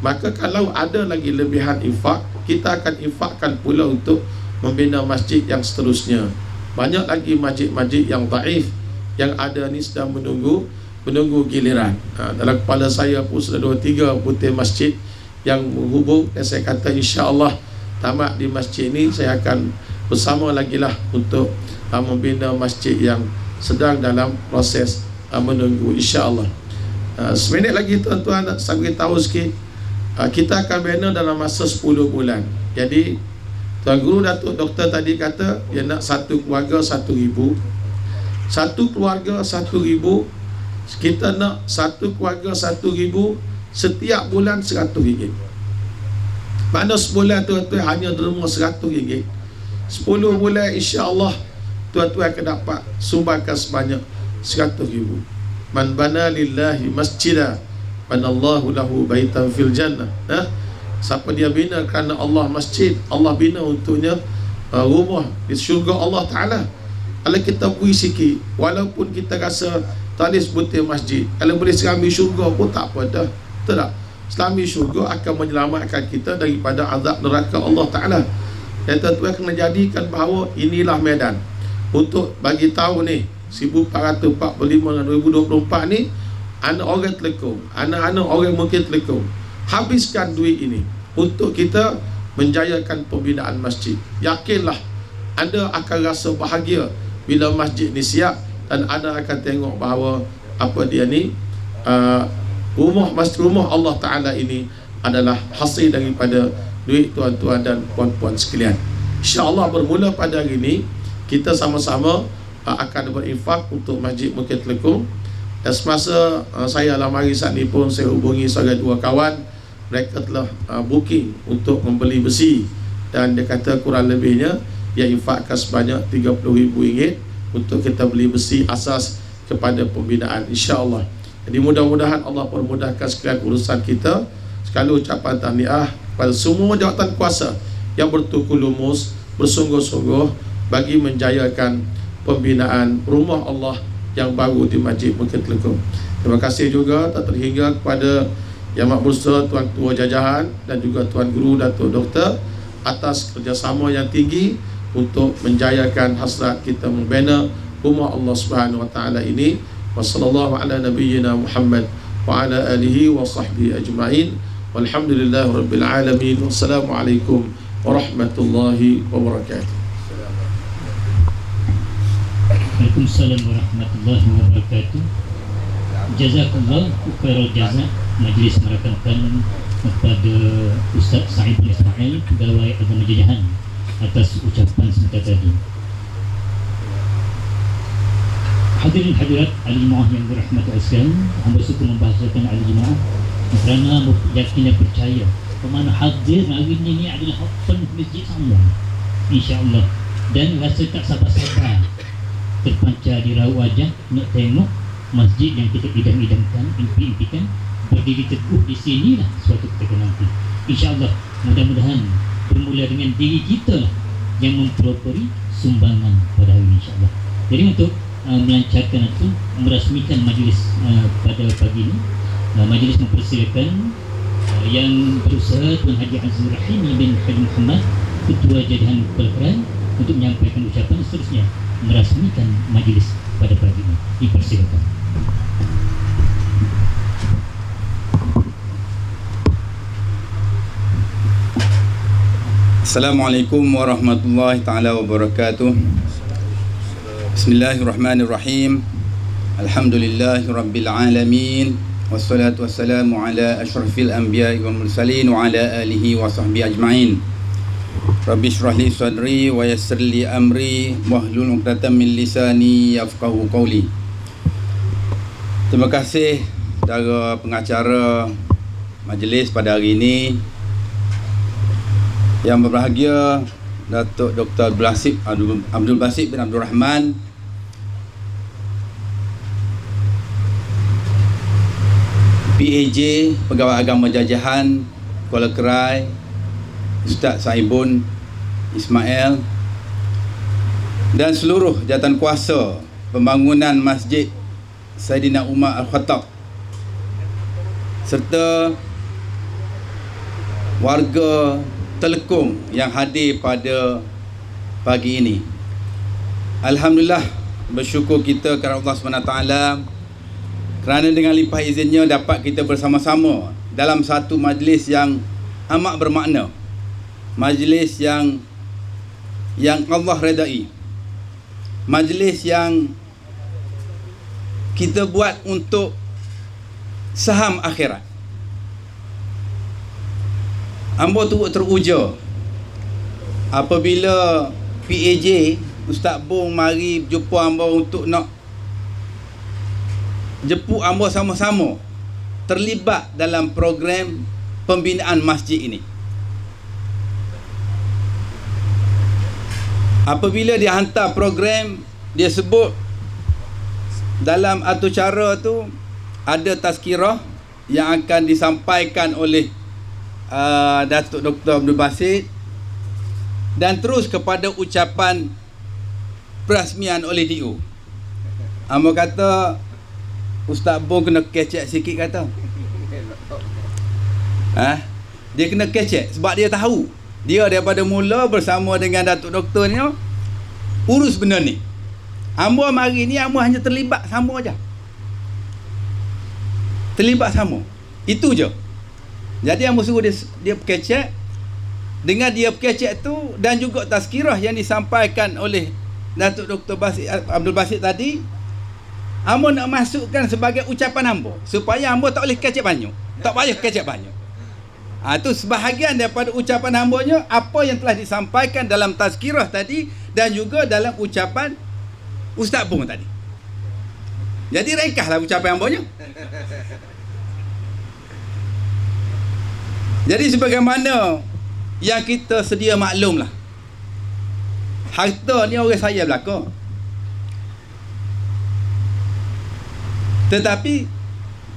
Maka kalau ada lagi lebihan infak, kita akan infakkan pula untuk membina masjid yang seterusnya. Banyak lagi masjid-masjid yang dhaif yang ada ni sedang menunggu giliran. Dalam kepala saya pun sudah 2-3 butir masjid yang menghubung, dan saya kata insya-Allah tamat di masjid ni saya akan bersama lagi lah untuk membina masjid yang sedang dalam proses menunggu, insya-Allah. Seminit lagi tuan-tuan nak saya beritahu sikit, kita akan bina dalam masa 10 bulan. Jadi Tuan Guru Datuk Doktor tadi kata dia nak satu keluarga 1,000. Satu keluarga 1,000. Kita nak satu keluarga 1,000 setiap bulan RM100. Mana sebulan tuan-tuan hanya derma RM100. 10 bulan insya-Allah tuan-tuan akan dapat sumbangkan sebanyak RM100,000. Man bana lillahi masjidah banallahu lahu baitan fil jannah. Siapa dia bina kerana Allah masjid, Allah bina untuknya rumah di syurga Allah Ta'ala. kalau kita beri sikit, walaupun kita rasa tadi sebutir masjid, kalau boleh serami syurga pun tak apa dah. Betul tak? Selami syurga akan menyelamatkan kita daripada azab neraka Allah Ta'ala. Dan tuan-tuan kena jadikan bahawa inilah medan untuk bagi tahu ni 1445 dan 2024 ni, anak orang telekong, anak-anak orang mungkin telekong. Habiskan duit ini untuk kita menjayakan pembinaan masjid. Yakinlah anda akan rasa bahagia bila masjid ni siap, dan anda akan tengok bahawa apa dia ni, rumah Allah Ta'ala ini adalah hasil daripada duit tuan-tuan dan puan-puan sekalian. InsyaAllah bermula pada hari ini kita sama-sama akan berinfak untuk Masjid Bukit Telekung. Dan semasa saya dalam hari saat ini pun saya hubungi sebagai dua kawan, mereka telah booking untuk membeli besi, dan dia kata kurang lebihnya dia infakkan sebanyak RM30,000 untuk kita beli besi asas kepada pembinaan, insya-Allah. Jadi mudah-mudahan Allah permudahkan sekalian urusan kita. Sekali ucapan tahniah kepada semua jawatan kuasa yang bertukar lumus, bersungguh-sungguh bagi menjayakan pembinaan rumah Allah yang baru di Masjid Bukit Telekung. Terima kasih juga tak terhingga kepada Yang Maha Tuan Ketua Jajahan dan juga Tuan Guru Datuk Doktor atas kerjasama yang tinggi untuk menjayakan hasrat kita membina rumah Allah Subhanahu Wa Taala ini. Wassallallahu ala nabiyyina Muhammad wa ala alihi wa sahbihi ajma'in. Walhamdulillahirabbil alamin. Wassalamualaikum warahmatullahi wabarakatuh. Waalaikumsalam warahmatullahi wabarakatuh. Jazakallah khairal jazak majlis merakamkan kepada Ustaz Sa'id bin Ismail, Pegawai Agama Jajahan, atas ucapan sebentar tadi. Hadirin hadirat al-jemaah yang dirahmati Allah sekalian, hamba suka membahasakan al-jemaah kerana yakin dan percaya pemana hadir hari ini adalah penuh masjid sama, insya-Allah, dan rasa tak sabar-sabar terpancar di raut wajah nak tengok masjid yang kita idam-idamkan, impi-impikan berdiri teguh di sinilah suatu ketika nanti, insya-Allah. Mudah-mudahan bermula dengan diri kita lah yang mempelopori sumbangan pada hari ini, insya-Allah. Jadi untuk melancarkan atau merasmikan majlis pada pagi ini, majlis mempersilakan yang berusaha Tuan Haji Azizur Rahim bin Haji Muhammad, Ketua Jajahan Pelkeran, untuk menyampaikan ucapan, seterusnya merasmikan majlis pada pagi ini. Dipersilakan. Assalamualaikum warahmatullahi taala wabarakatuh. Bismillahirrahmanirrahim. Alhamdulillahirabbil alamin. Wassalatu wassalamu ala asyrafil anbiya'i wal mursalin wa ala alihi wa sahbihi ajma'in. Rabbi shrah li sadri wa yassir li amri wahlul 'uqdatam min lisani yafqahu qawli. Terima kasih saudara pengacara majlis pada hari ini. Yang berbahagia Datuk Dr. Abdul Basit bin Abdul Rahman, PAJ Pegawai Agama Jajahan Kuala Kerai, Ustaz Saibun Ismail, dan seluruh jawatan kuasa pembangunan Masjid Saidina Umar Al-Khattab, serta warga Telekung yang hadir pada pagi ini. Alhamdulillah, bersyukur kita kepada Allah SWT kerana dengan limpah izinnya dapat kita bersama-sama dalam satu majlis yang amat bermakna, majlis yang Allah redai, majlis yang kita buat untuk saham akhirat. Ambo turut teruja apabila PAJ Ustaz Bong mari jumpa ambo untuk nak jemput ambo sama-sama terlibat dalam program pembinaan masjid ini. Apabila dia hantar program, dia sebut dalam atur cara tu ada tazkirah yang akan disampaikan oleh Datuk Dr. Abdul Basit, dan terus kepada ucapan perasmian oleh DO. Amo kata Ustaz Bong kena kecek sikit kata. Dia kena kecek sebab dia tahu. Dia daripada mula bersama dengan Datuk Doktor ni urus benda ni. Ambo mari ni ambo hanya terlibat sama aja. Terlibat sama. Itu je. Jadi ambo suruh dia kecek. Dengan dia kecek tu dan juga tazkirah yang disampaikan oleh Datuk Dr. Abdul Basit tadi, ambo nak masukkan sebagai ucapan ambo supaya ambo tak boleh kecek banyak. Tak payah kecek banyak. Itu sebahagian daripada ucapan ambonya apa yang telah disampaikan dalam tazkirah tadi dan juga dalam ucapan Ustaz Bong tadi. Jadi ringkaslah ucapan ambonya. Jadi sebagaimana yang kita sedia maklum lah, harta ni orang saya belaka. Tetapi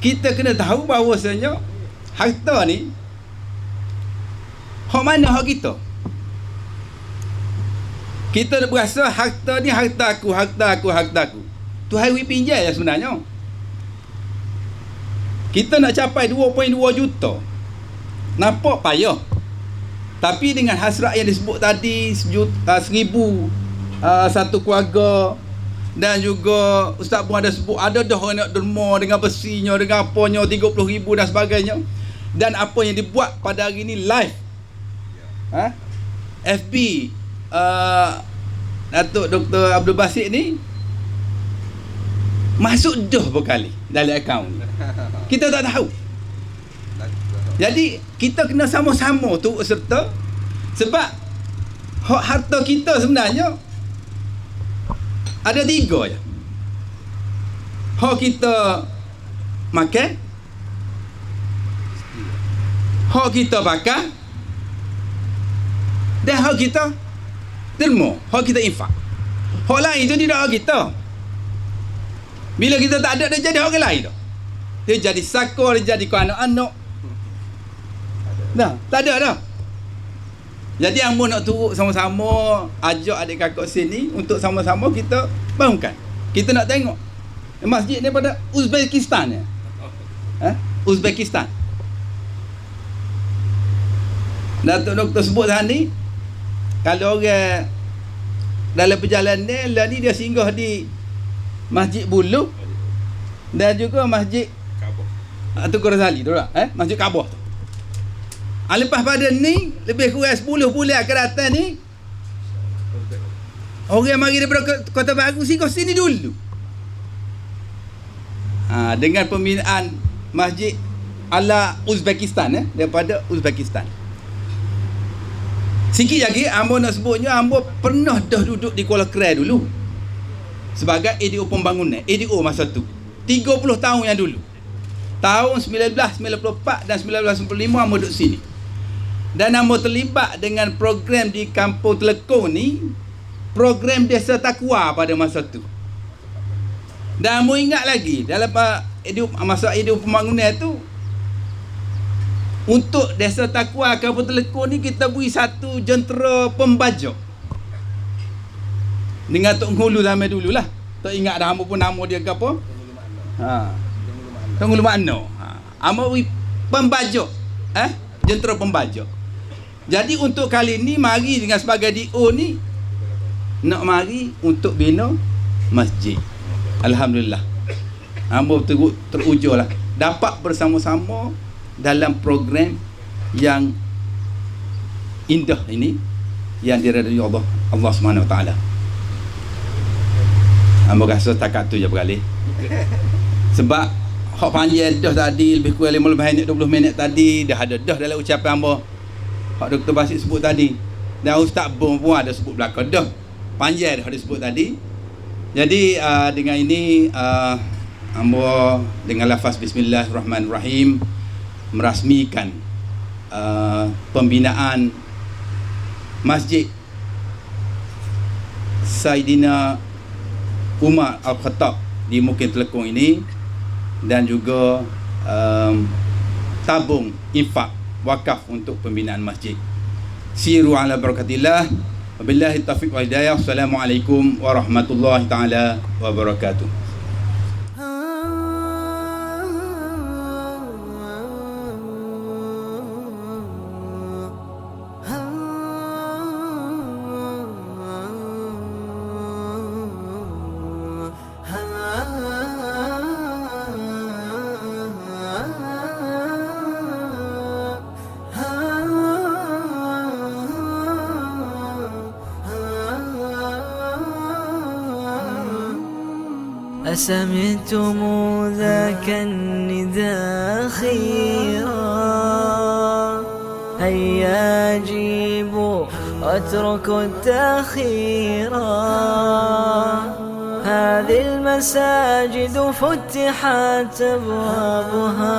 kita kena tahu bahawasanya harta ni hak mana hak kita. Kita dah berasa harta ni harta aku. Tu hari pinjai lah sebenarnya. Kita nak capai 2.2 juta. Nampak payah. Tapi dengan hasrat yang disebut tadi 1,000 satu keluarga, dan juga Ustaz pun ada sebut ada dah orang nak derma dengan besinya, dengan apanya 30,000 dan sebagainya. Dan apa yang dibuat pada hari ni live FB Datuk Dr. Abdul Basit ni masuk dah berkali dalam akaun. Kita tak tahu. Jadi kita kena sama-sama turut serta, sebab hak harta kita sebenarnya ada 3 je. Hak kita makan, hak kita bakar, dan hak kita derma, hak kita infak. Hak lain tu tidak hak kita. Bila kita tak ada, dia jadi hak orang lain tu. Dia jadi sakor, dia jadi anak-anak. Dah, tak ada dah. Jadi ambo nak turut sama-sama, ajak adik kakak sini untuk sama-sama kita bangunkan. Kita nak tengok masjid ni pada Uzbekistan ya. Uzbekistan. Datuk Doktor sebut tadi, kalau orang dalam perjalanan lah ni dia singgah di Masjid Bulu dan juga Masjid Kaabah. Tukar Razali tu tak? Masjid Kaabah tu. Lepas pada ni lebih kurang 10 bulan akan datang ni, orang mari daripada Kota Baru singgah sini dulu. Dengan pembinaan masjid ala Uzbekistan daripada Uzbekistan. Sikit lagi ambo nak sebutnya, ambo pernah dah duduk di Kuala Krai dulu sebagai ADO pembangunan, ADO masa tu 30 tahun yang dulu. Tahun 1994 dan 1995 ambo duduk sini. Dan ambo terlibat dengan program di Kampung Telekong ni, program Desa Takwa pada masa tu. Dan ambo ingat lagi dalam masa hidup pembangunan tu, untuk Desa Takwa Kampung Telekong ni kita beri satu jentera pembajak dengan Tok Ngulu zaman dulu lah. Tak ingat dah ambo pun nama dia ke apa. Tok Ngulu Makno. Ambo beri pembajak, jentera pembajak. Jadi untuk kali ni mari dengan sebagai DO ni nak mari untuk bina masjid. Alhamdulillah. Ambo terujur lah dapat bersama-sama dalam program yang indah ini yang diredai Allah Subhanahu Wa Taala. Ambo rasa takat tu je berkali. Sebab hak panjang dah tadi lebih kurang 15 minit 20 minit tadi dah ada dah dalam ucapan ambo. Hak Dr. Basit sebut tadi. Dan Ustaz Bong pun ada sebut belakang dah. Panjang dah ada sebut tadi. Jadi dengan ini ambo dengan lafaz Bismillahirrahmanirrahim merasmikan pembinaan Masjid Saidina Umar Al-Khattab di Mukim Telekong ini, dan juga tabung infak wakaf untuk pembinaan masjid. Siru ala barakatillah Wabillahi taufiq wal hidayah. Assalamualaikum warahmatullahi taala wabarakatuh. أسمعتم ذاك النداء خيرا هيا جيبوا واتركوا التأخيرا هذه المساجد فتحت أبوابها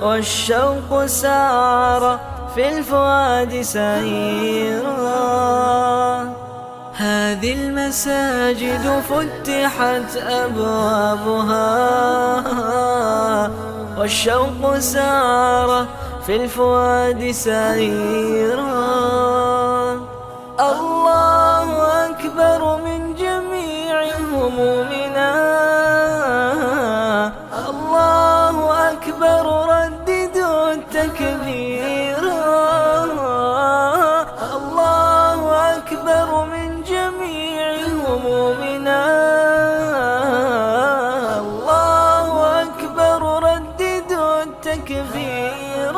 والشوق سار في الفؤاد سيرا هذه المساجد فتحت أبوابها والشوق سار في الفؤاد سيرا الله أكبر من جميع همومنا الله أكبر رددوا التكبير الله أكبر من جميع همومنا الله أكبر رددوا التكبير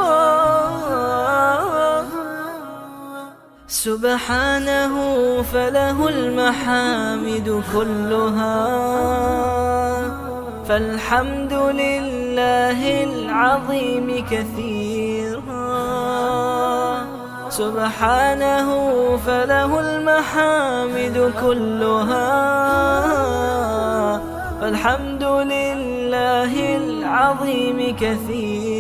سبحانه فله المحامد كلها فالحمد لله العظيم كثيرا سبحانه فله المحامد كلها فالحمد لله العظيم كثيرا